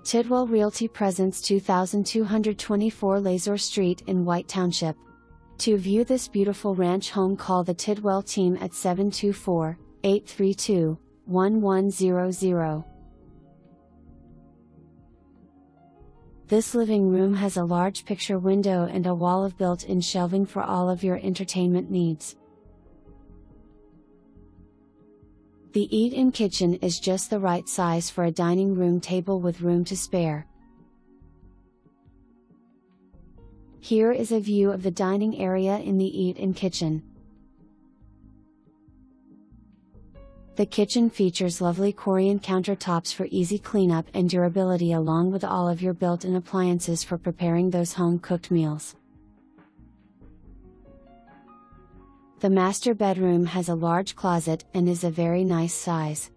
Tidwell Realty presents 2224 Lazor Street in White Township. To view this beautiful ranch home, call the Tidwell team at 724-832-1100. This living room has a large picture window and a wall of built-in shelving for all of your entertainment needs. The eat-in kitchen is just the right size for a dining room table with room to spare. Here is a view of the dining area in the eat-in kitchen. The kitchen features lovely Korean countertops for easy cleanup and durability, along with all of your built-in appliances for preparing those home-cooked meals. The master bedroom has a large closet and is a very nice size.